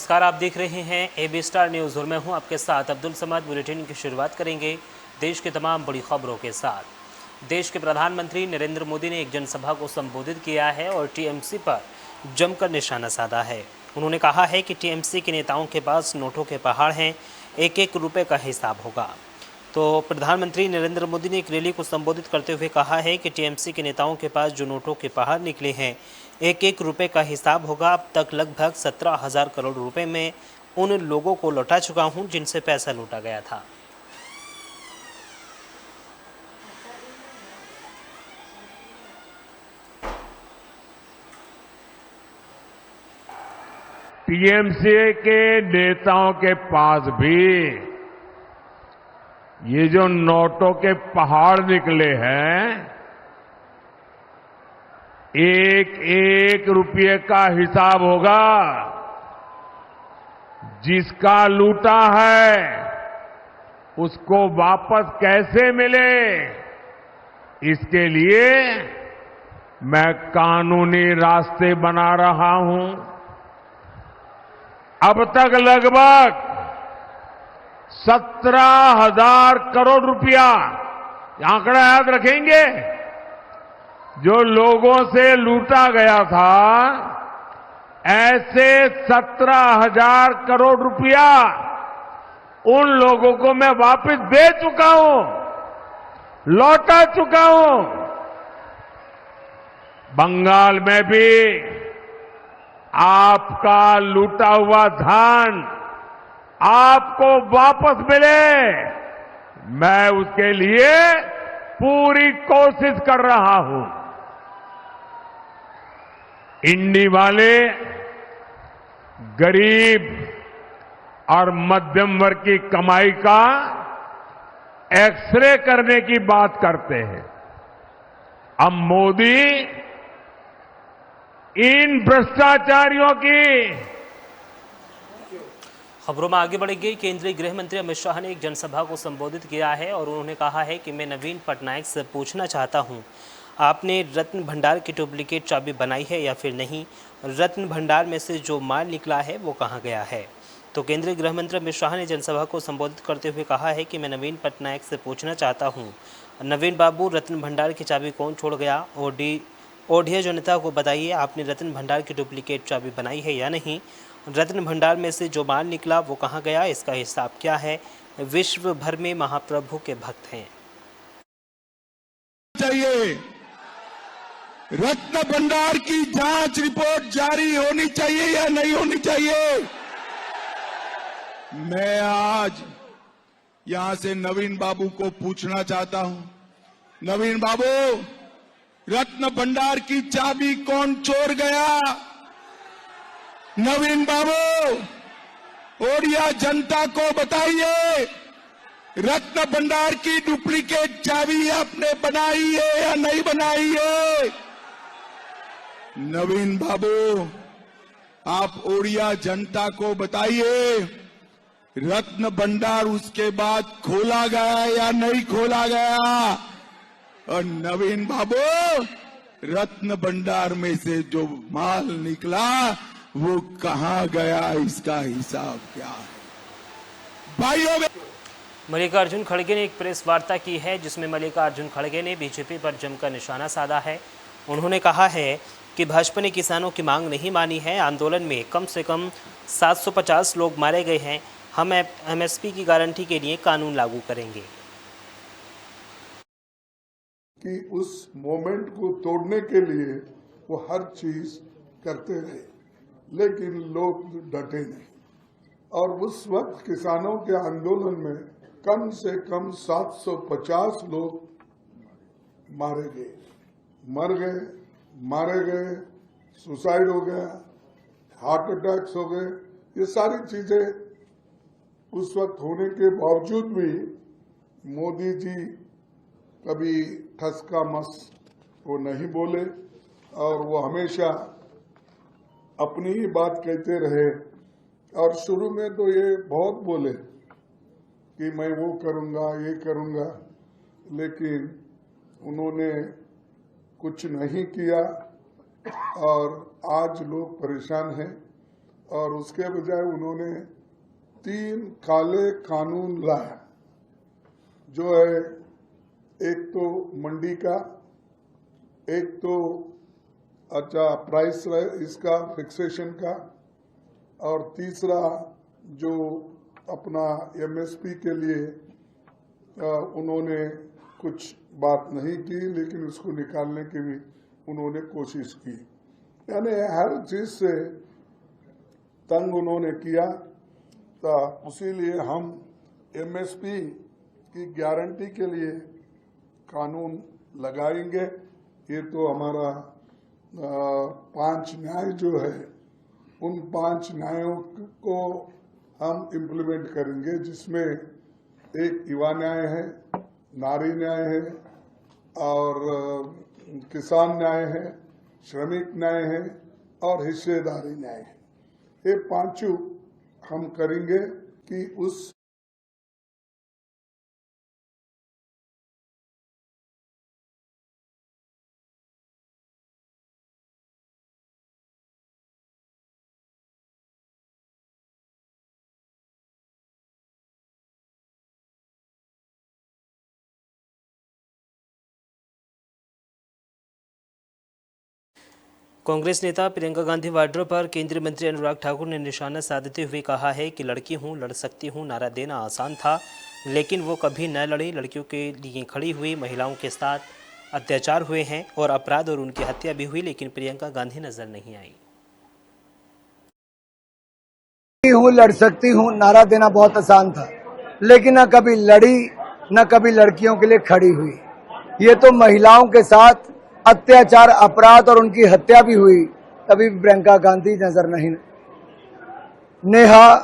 नमस्कार, आप देख रहे हैं AB स्टार न्यूज़ और मैं हूं आपके साथ अब्दुल समद। बुलेटिन की शुरुआत करेंगे देश की तमाम बड़ी खबरों के साथ। देश के प्रधानमंत्री नरेंद्र मोदी ने एक जनसभा को संबोधित किया है और TMC पर जमकर निशाना साधा है। उन्होंने कहा है कि TMC के नेताओं के पास नोटों के पहाड़ हैं, एक एक रुपये का हिसाब होगा। तो प्रधानमंत्री नरेंद्र मोदी ने एक रैली को संबोधित करते हुए कहा है कि TMC के नेताओं के पास जो नोटों के पहाड़ निकले हैं, एक एक रुपये का हिसाब होगा। अब तक लगभग 17,000 करोड़ रुपए में उन लोगों को लौटा चुका हूं जिनसे पैसा लूटा गया था। TMC के नेताओं के पास भी ये जो नोटों के पहाड़ निकले हैं, एक एक रुपये का हिसाब होगा। जिसका लूटा है उसको वापस कैसे मिले, इसके लिए मैं कानूनी रास्ते बना रहा हूं। अब तक लगभग 17,000 करोड़ रुपया, आंकड़ा याद रखेंगे, जो लोगों से लूटा गया था, ऐसे 17,000 करोड़ रुपया उन लोगों को मैं वापस दे चुका हूं, लौटा चुका हूं। बंगाल में भी आपका लूटा हुआ धन आपको वापस मिले, मैं उसके लिए पूरी कोशिश कर रहा हूं। इंडी वाले गरीब और मध्यम वर्ग की कमाई का एक्सरे करने की बात करते हैं। अब मोदी इन भ्रष्टाचारियों की खबरों में आगे बढ़ेंगे। केंद्रीय गृह मंत्री अमित शाह ने एक जनसभा को संबोधित किया है और उन्होंने कहा है कि मैं नवीन पटनायक से पूछना चाहता हूं, आपने रत्न भंडार की डुप्लीकेट चाबी बनाई है या फिर नहीं? रत्न भंडार में से जो माल निकला है वो कहां गया है? तो केंद्रीय गृह मंत्री अमित शाह ने जनसभा को संबोधित करते हुए कहा है कि मैं नवीन पटनायक से पूछना चाहता हूं, नवीन बाबू, रत्न भंडार की चाबी कौन छोड़ गया? ओढ़िया जनता को बताइए, आपने रत्न भंडार की डुप्लीकेट चाबी बनाई है या नहीं? रत्न भंडार में से जो माल निकला वो कहां गया, इसका हिसाब क्या है? विश्व भर में महाप्रभु के भक्त हैं। चाहिए रत्न भंडार की जांच रिपोर्ट जारी होनी चाहिए या नहीं होनी चाहिए? मैं आज यहां से नवीन बाबू को पूछना चाहता हूं, नवीन बाबू, रत्न भंडार की चाबी कौन चोर गया? नवीन बाबू, ओडिया जनता को बताइए, रत्न भंडार की डुप्लीकेट चाबी आपने बनाई है या नहीं बनाई है? नवीन बाबू, आप ओडिया जनता को बताइए, रत्न भंडार उसके बाद खोला गया या नहीं खोला गया? और नवीन बाबू, रत्न भंडार में से जो माल निकला वो कहां गया, इसका हिसाब क्या है? भाइयों, मल्लिकार्जुन खड़गे ने एक प्रेस वार्ता की है जिसमें मल्लिकार्जुन खड़गे ने बीजेपी पर जमकर निशाना साधा है। उन्होंने कहा है कि भाजपा ने किसानों की मांग नहीं मानी है। आंदोलन में कम से कम 750 लोग मारे गए हैं। हम MSP की गारंटी के लिए कानून लागू करेंगे। कि उस मोमेंट को तोड़ने के लिए वो हर चीज करते रहे, लेकिन लोग डटे नहीं। और उस वक्त किसानों के आंदोलन में कम से कम 750 लोग मारे गए, मर गए, मारे गए, सुसाइड हो गया, हार्ट अटैक्स हो गए। ये सारी चीजें उस वक्त होने के बावजूद भी मोदी जी कभी ठस का मस वो नहीं बोले और वो हमेशा अपनी ही बात कहते रहे। और शुरू में तो ये बहुत बोले कि मैं वो करूंगा, ये करूंगा, लेकिन उन्होंने कुछ नहीं किया और आज लोग परेशान हैं। और उसके बजाय उन्होंने 3 काले कानून लाया, जो है एक तो मंडी का, एक तो प्राइस इसका फिक्सेशन का, और तीसरा जो अपना एमएसपी के लिए उन्होंने कुछ बात नहीं की, लेकिन उसको निकालने की भी उन्होंने कोशिश की। यानी हर चीज से तंग उन्होंने किया। तो उसीलिए हम एमएसपी की गारंटी के लिए कानून लगाएंगे। ये तो हमारा 5 न्याय जो है, उन 5 न्यायों को हम इम्प्लीमेंट करेंगे, जिसमें एक युवा न्याय है, नारी न्याय है, और किसान न्याय है, श्रमिक न्याय है, और हिस्सेदारी न्याय है। ये 5 हम करेंगे कि उस कांग्रेस नेता प्रियंका गांधी वाड्रा पर केंद्रीय मंत्री अनुराग ठाकुर ने निशाना साधते हुए कहा है कि लड़की हूं, लड़ सकती हूं नारा देना आसान था, लेकिन वो कभी न लड़ी। लड़कियों के लिए खड़ी हुई, महिलाओं के साथ अत्याचार हुए हैं और अपराध और उनकी हत्या भी हुई, लेकिन प्रियंका गांधी नजर नहीं आई। हूं, लड़ सकती हूं नारा देना बहुत आसान था, लेकिन न कभी लड़ी, न कभी लड़कियों के लिए खड़ी हुई। ये तो महिलाओं के साथ अत्याचार, अपराध और उनकी हत्या भी हुई, तभी प्रियंका गांधी नजर नहीं। नेहा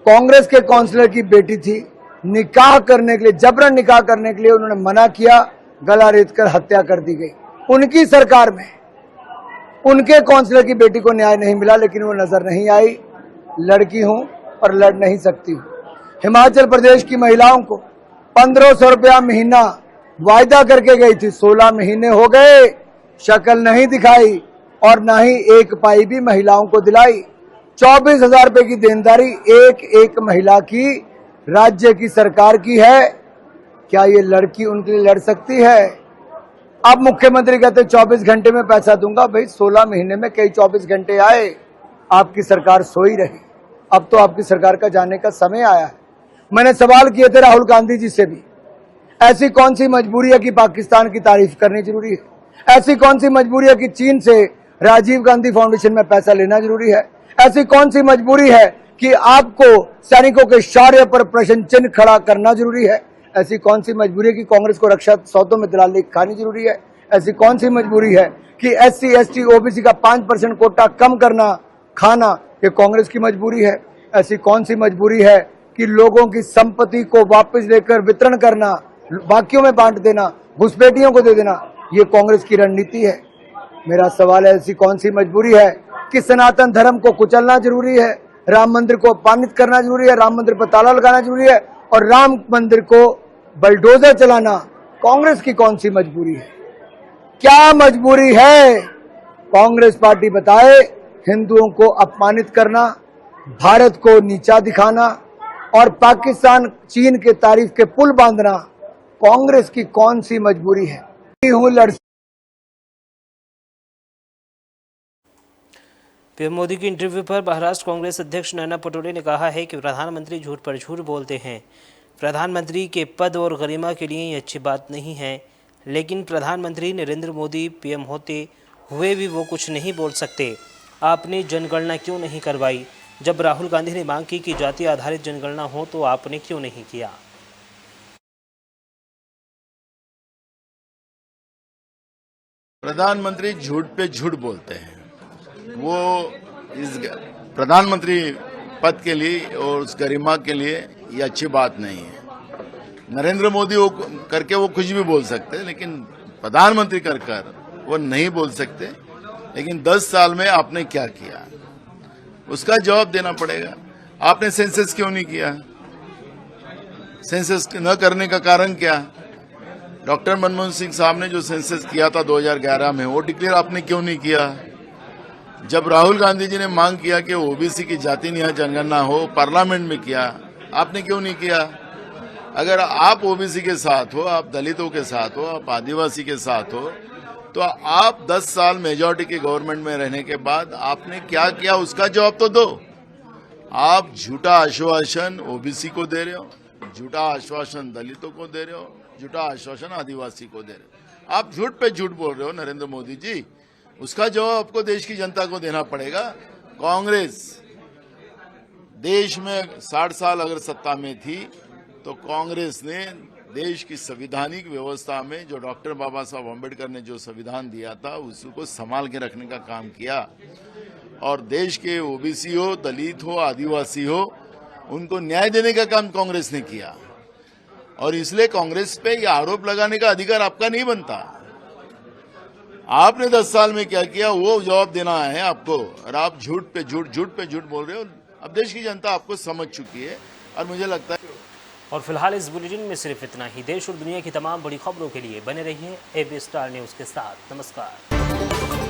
कांग्रेस के काउंसलर की बेटी थी, निकाह करने के लिए, जबरन निकाह करने के लिए उन्होंने मना किया, गला रेतकर हत्या कर दी गई। उनकी सरकार में उनके काउंसलर की बेटी को न्याय नहीं मिला, लेकिन वो नजर नहीं आई। लड़की हूं और लड़ नहीं सकती हूं। हिमाचल प्रदेश की महिलाओं को 1500 रुपया महीना वायदा करके गई थी, 16 महीने हो गए, शक्ल नहीं दिखाई और न ही एक पाई भी महिलाओं को दिलाई। 24,000 रुपए की देनदारी एक महिला की राज्य की सरकार की है। क्या ये लड़की उनके लिए लड़ सकती है? अब मुख्यमंत्री कहते 24 घंटे में पैसा दूंगा। भाई 16 महीने में कई 24 घंटे आए, आपकी सरकार सोई रही। अब तो आपकी सरकार का जाने का समय आया है। मैंने सवाल किए थे राहुल गांधी जी से भी, ऐसी कौन सी मजबूरी है कि पाकिस्तान की तारीफ करनी जरूरी है? ऐसी कौन सी मजबूरी है कि चीन से राजीव गांधी फाउंडेशन में पैसा लेना जरूरी है? ऐसी कौन सी मजबूरी है कि आपको सैनिकों के शौर्य पर प्रश्न चिन्ह खड़ा करना जरूरी है? ऐसी कौन सी मजबूरी है कि कांग्रेस को रक्षा सौदों में दलाली खानी जरूरी है? ऐसी कौन सी मजबूरी है कि SC ST OBC का 5% कोटा कम करना खाना ये कांग्रेस की मजबूरी है? ऐसी कौन सी मजबूरी है कि लोगों की संपत्ति को वापस लेकर वितरण करना, बाकियों में बांट देना, घुसपैठियों को दे देना, ये कांग्रेस की रणनीति है? मेरा सवाल है, ऐसी कौन सी मजबूरी है कि सनातन धर्म को कुचलना जरूरी है, राम मंदिर को अपमानित करना जरूरी है, राम मंदिर पर ताला लगाना जरूरी है और राम मंदिर को बलडोजर चलाना कांग्रेस की कौन सी मजबूरी है? क्या मजबूरी है? कांग्रेस पार्टी बताए। हिंदुओं को अपमानित करना, भारत को नीचा दिखाना और पाकिस्तान चीन के तारीफ के पुल बांधना कांग्रेस की कौन सी मजबूरी है? पीएम मोदी की इंटरव्यू पर महाराष्ट्र कांग्रेस अध्यक्ष नाना पटोले ने कहा है कि प्रधानमंत्री झूठ पर झूठ बोलते हैं। प्रधानमंत्री के पद और गरिमा के लिए ये अच्छी बात नहीं है, लेकिन प्रधानमंत्री नरेंद्र मोदी पीएम होते हुए भी वो कुछ नहीं बोल सकते। आपने जनगणना क्यों नहीं करवाई? जब राहुल गांधी ने मांग की कि जाति आधारित जनगणना हो तो आपने क्यों नहीं किया? प्रधानमंत्री झूठ पे झूठ बोलते हैं। वो इस प्रधानमंत्री पद के लिए और उस गरिमा के लिए ये अच्छी बात नहीं है। नरेंद्र मोदी वो करके वो कुछ भी बोल सकते हैं, लेकिन प्रधानमंत्री कर वो नहीं बोल सकते। लेकिन 10 साल में आपने क्या किया, उसका जवाब देना पड़ेगा। आपने सेंसस क्यों नहीं किया? सेंसस न करने का कारण क्या? डॉक्टर मनमोहन सिंह साहब ने जो सेंसस किया था 2011 में, वो डिक्लेयर आपने क्यों नहीं किया? जब राहुल गांधी जी ने मांग किया कि ओबीसी की जाति न्याय जनगणना हो, पार्लियामेंट में किया, आपने क्यों नहीं किया? अगर आप ओबीसी के साथ हो, आप दलितों के साथ हो, आप आदिवासी के साथ हो, तो आप 10 साल मेजॉरिटी की गवर्नमेंट में रहने के बाद आपने क्या किया उसका जवाब तो दो। आप झूठा आश्वासन ओबीसी को दे रहे हो, झूठा आश्वासन दलितों को दे रहे हो, झूठा आश्वासन आदिवासी को दे रहे हो। आप झूठ पे झूठ बोल रहे हो नरेंद्र मोदी जी, उसका जवाब आपको देश की जनता को देना पड़ेगा। कांग्रेस देश में 60 साल अगर सत्ता में थी तो कांग्रेस ने देश की संवैधानिक व्यवस्था में जो डॉक्टर बाबा साहब अम्बेडकर ने जो संविधान दिया था उसको संभाल के रखने का काम किया, और देश के ओबीसी हो, दलित हो, आदिवासी हो, उनको न्याय देने का काम कांग्रेस ने किया। और इसलिए कांग्रेस पे ये आरोप लगाने का अधिकार आपका नहीं बनता। आपने 10 साल में क्या किया वो जवाब देना है आपको, और आप झूठ पे झूठ बोल रहे हो। अब देश की जनता आपको समझ चुकी है, और मुझे लगता है। और फिलहाल इस बुलेटिन में सिर्फ इतना ही। देश और दुनिया की तमाम बड़ी खबरों के लिए बने रहिए एबी स्टार न्यूज़ के साथ। नमस्कार।